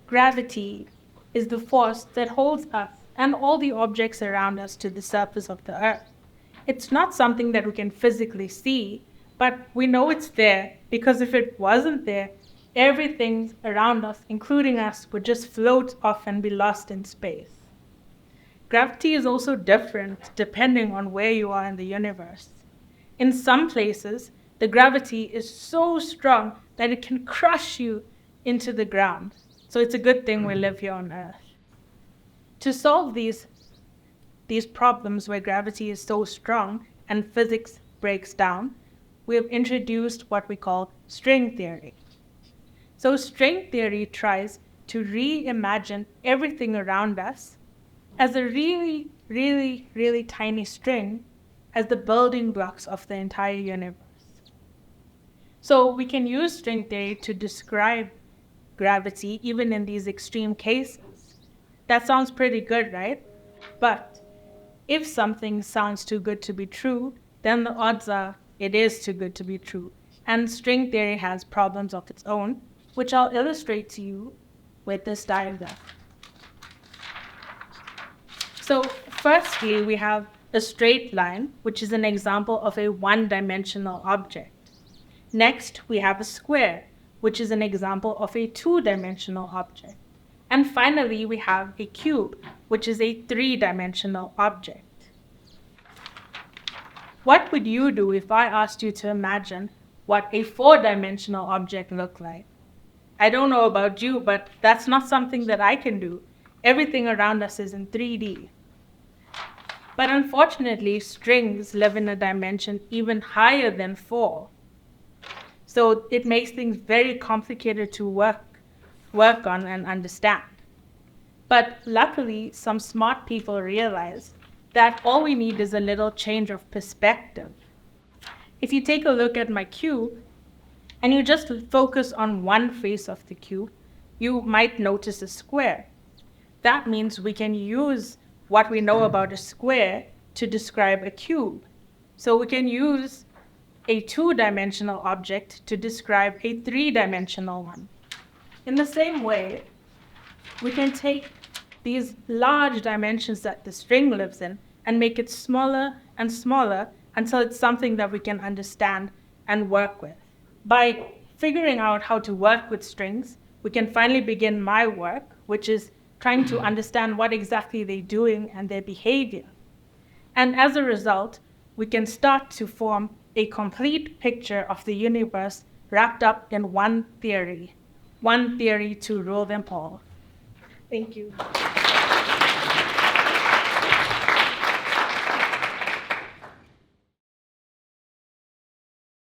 Gravity is the force that holds us and all the objects around us to the surface of the Earth. It's not something that we can physically see, but we know it's there because if it wasn't there, everything around us, including us, would just float off and be lost in space. Gravity is also different depending on where you are in the universe. In some places, the gravity is so strong that it can crush you into the ground. So it's a good thing we live here on Earth. To solve these problems where gravity is so strong and physics breaks down, we have introduced what we call string theory. So string theory tries to reimagine everything around us as a really, really, really tiny string as the building blocks of the entire universe. So we can use string theory to describe gravity even in these extreme cases. That sounds pretty good, right? But if something sounds too good to be true, then the odds are it is too good to be true. And string theory has problems of its own, which I'll illustrate to you with this diagram. So firstly, we have a straight line, which is an example of a one-dimensional object. Next, we have a square, which is an example of a two-dimensional object. And finally, we have a cube, which is a three-dimensional object. What would you do if I asked you to imagine what a four-dimensional object looked like? I don't know about you, but that's not something that I can do. Everything around us is in 3D. But unfortunately, strings live in a dimension even higher than 4. So it makes things very complicated to work on and understand. But luckily, some smart people realize that all we need is a little change of perspective. If you take a look at my cube, and you just focus on one face of the cube, you might notice a square. That means we can use what we know about a square to describe a cube. So we can use a two-dimensional object to describe a three-dimensional one. In the same way, we can take these large dimensions that the string lives in and make it smaller and smaller until it's something that we can understand and work with. By figuring out how to work with strings, we can finally begin my work, which is trying to understand what exactly they're doing and their behavior. And as a result, we can start to form a complete picture of the universe wrapped up in one theory to rule them all. Thank you.